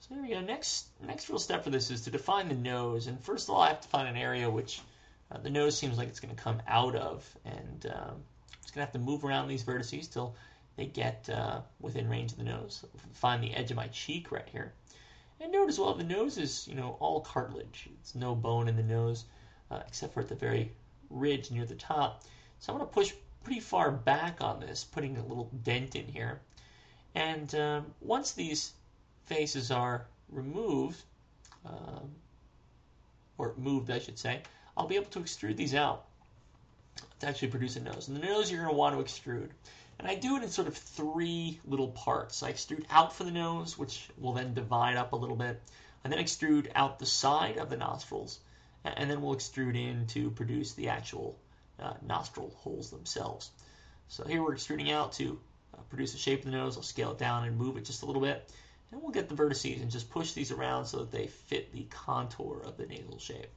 So there we go. Next real step for this is to define the nose. And first of all, I have to find an area which the nose seems like it's going to come out of. And it's going to have to move around these vertices till they get within range of the nose. Find the edge of my cheek right here. And note as well, the nose is, all cartilage. It's no bone in the nose, except for at the very ridge near the top. So I'm going to push pretty far back on this, putting a little dent in here. And once these faces are removed, or moved I should say, I'll be able to extrude these out to actually produce a nose. And the nose you're going to want to extrude. And I do it in sort of 3 little parts. I extrude out for the nose, which will then divide up a little bit, and then extrude out the side of the nostrils, and then we'll extrude in to produce the actual nostril holes themselves. So here we're extruding out to produce the shape of the nose. I'll scale it down and move it just a little bit. And we'll get the vertices and just push these around so that they fit the contour of the nasal shape.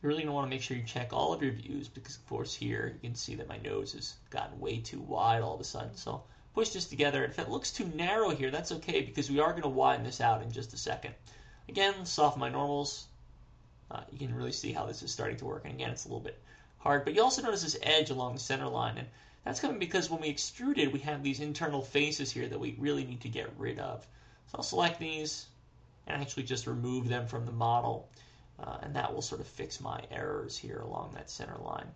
You're really going to want to make sure you check all of your views because, of course, here you can see that my nose has gotten way too wide all of a sudden. So push this together. And if it looks too narrow here, that's okay because we are going to widen this out in just a second. Again, soften my normals. You can really see how this is starting to work. And again, it's a little bit hard. But you also notice this edge along the center line. And that's coming because when we extruded, we have these internal faces here that we really need to get rid of. So I'll select these and actually just remove them from the model. And that will sort of fix my errors here along that center line.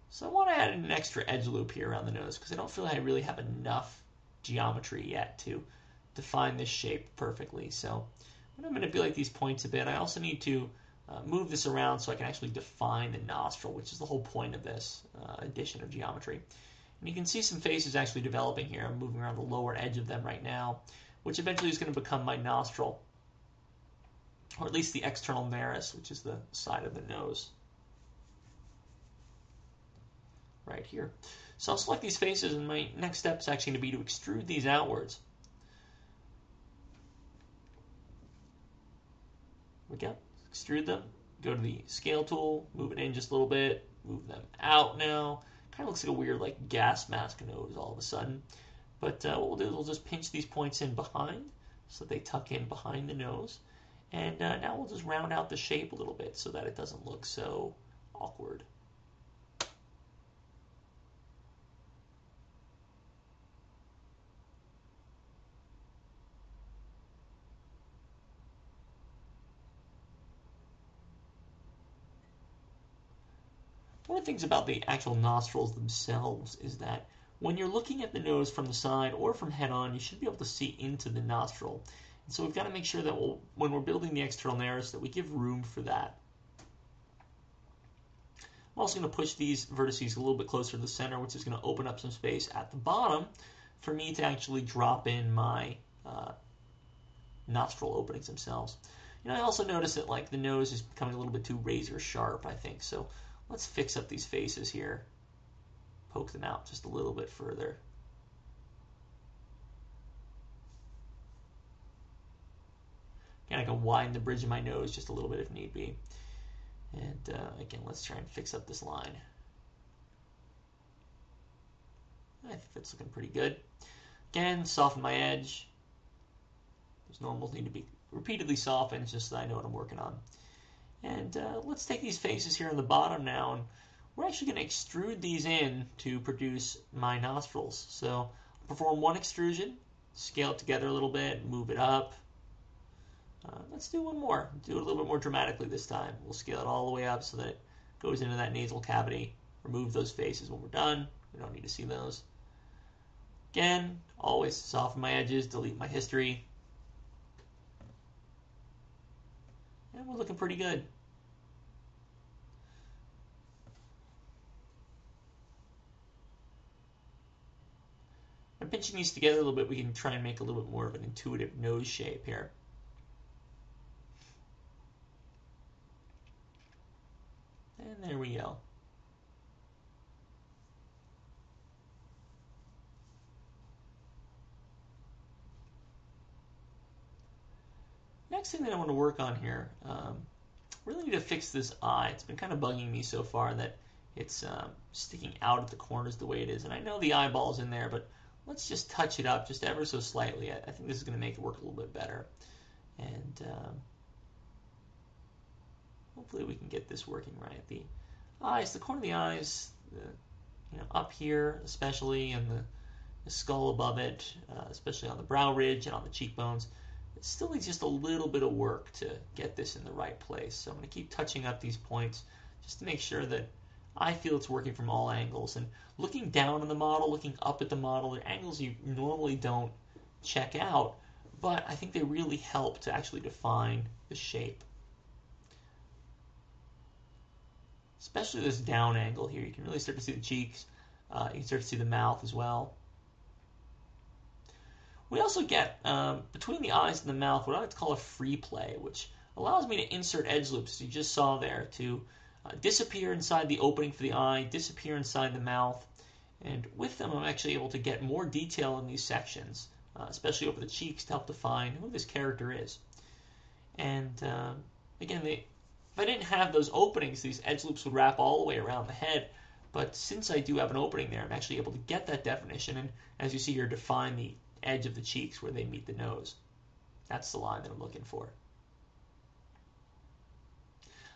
So I want to add an extra edge loop here around the nose because I don't feel like I really have enough geometry yet to define this shape perfectly. So I'm going to manipulate these points a bit. I also need to move this around so I can actually define the nostril, which is the whole point of this addition of geometry. And you can see some faces actually developing here. I'm moving around the lower edge of them right now, which eventually is going to become my nostril, or at least the external nares, which is the side of the nose. Right here. So I'll select these faces, and my next step is actually going to be to extrude these outwards. We go. Extrude them, go to the scale tool, move it in just a little bit, move them out now. Kind of looks like a weird like gas mask nose all of a sudden. But what we'll do is we'll just pinch these points in behind so they tuck in behind the nose. And now we'll just round out the shape a little bit so that it doesn't look so awkward. One of the things about the actual nostrils themselves is that when you're looking at the nose from the side or from head on, you should be able to see into the nostril. And so we've got to make sure that when we're building the external nares that we give room for that. I'm also going to push these vertices a little bit closer to the center, which is going to open up some space at the bottom for me to actually drop in my nostril openings themselves. I also notice that like the nose is becoming a little bit too razor sharp, I think. So let's fix up these faces here. Poke them out just a little bit further. Again, I can widen the bridge of my nose just a little bit if need be. And again, let's try and fix up this line. I think that's looking pretty good. Again, soften my edge. Those normals need to be repeatedly softened just so that I know what I'm working on. And let's take these faces here on the bottom now, and we're actually going to extrude these in to produce my nostrils. So I'll perform one extrusion, scale it together a little bit, move it up. Let's do one more. Do it a little bit more dramatically this time. We'll scale it all the way up so that it goes into that nasal cavity. Remove those faces when we're done. We don't need to see those. Again, always soften my edges, delete my history. And we're looking pretty good. By pinching these together a little bit, we can try and make a little bit more of an intuitive nose shape here. And there we go. Next thing that I want to work on here, really need to fix this eye. It's been kind of bugging me so far that it's sticking out at the corners the way it is. And I know the eyeball's in there, but let's just touch it up just ever so slightly. I think this is going to make it work a little bit better. And hopefully we can get this working right. The eyes, the corner of the eyes, up here especially, and the skull above it, especially on the brow ridge and on the cheekbones. It still needs just a little bit of work to get this in the right place. So I'm going to keep touching up these points just to make sure that I feel it's working from all angles. And looking down on the model, looking up at the model, are angles you normally don't check out, but I think they really help to actually define the shape. Especially this down angle here. You can really start to see the cheeks. You can start to see the mouth as well. We also get, between the eyes and the mouth, what I like to call a free play, which allows me to insert edge loops, as you just saw there, to disappear inside the opening for the eye, disappear inside the mouth, and with them I'm actually able to get more detail in these sections, especially over the cheeks, to help define who this character is. And again, if I didn't have those openings, these edge loops would wrap all the way around the head, but since I do have an opening there, I'm actually able to get that definition, and as you see here, define the edge of the cheeks where they meet the nose. That's the line that I'm looking for.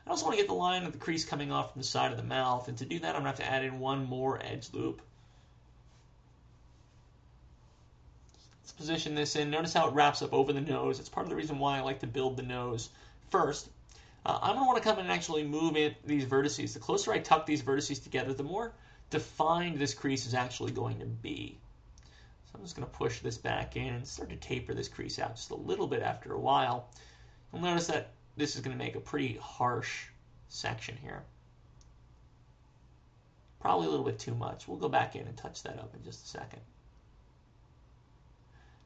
I also want to get the line of the crease coming off from the side of the mouth, and to do that I'm going to have to add in one more edge loop. Let's position this in. Notice how it wraps up over the nose. It's part of the reason why I like to build the nose first. I'm going to want to come in and actually move in these vertices. The closer I tuck these vertices together, the more defined this crease is actually going to be. So I'm just going to push this back in and start to taper this crease out just a little bit after a while. You'll notice that this is going to make a pretty harsh section here. Probably a little bit too much. We'll go back in and touch that up in just a second.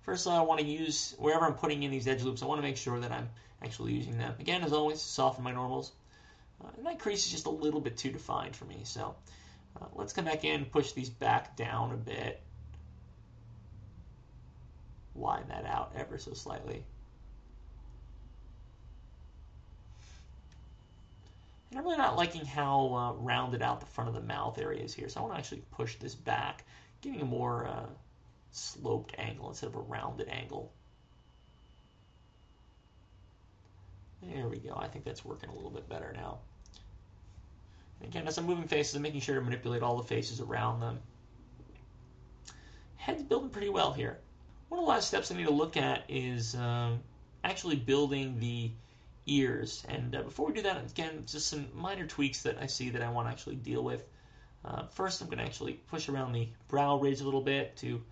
First, I want to use, wherever I'm putting in these edge loops, I want to make sure that I'm actually using them. Again, as always, soften my normals. And that crease is just a little bit too defined for me. So let's come back in and push these back down a bit. Widen that out ever so slightly. And I'm really not liking how rounded out the front of the mouth area is here, so I want to actually push this back, giving a more sloped angle instead of a rounded angle. There we go. I think that's working a little bit better now. And again, as I'm moving faces, I'm making sure to manipulate all the faces around them. Head's building pretty well here. One of the last steps I need to look at is actually building the ears. And before we do that, again, just some minor tweaks that I see that I want to actually deal with. First, I'm going to actually push around the brow ridge a little bit to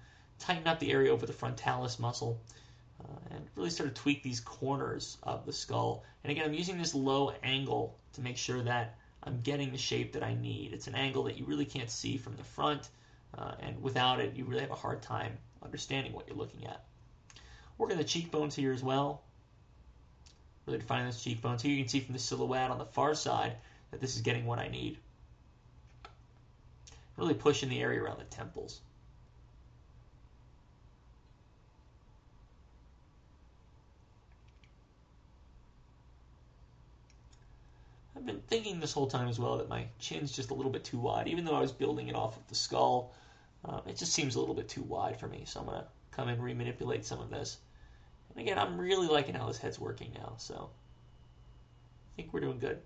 tighten up the area over the frontalis muscle and really start to tweak these corners of the skull. And again, I'm using this low angle to make sure that I'm getting the shape that I need. It's an angle that you really can't see from the front, and without it, you really have a hard time understanding what you're looking at. Working the cheekbones here as well. Really defining those cheekbones. Here you can see from the silhouette on the far side that this is getting what I need. Really pushing the area around the temples. I've been thinking this whole time as well that my chin's just a little bit too wide. Even though I was building it off of the skull, it just seems a little bit too wide for me. So I'm going to come in and remanipulate some of this. And again, I'm really liking how this head's working now. So I think we're doing good.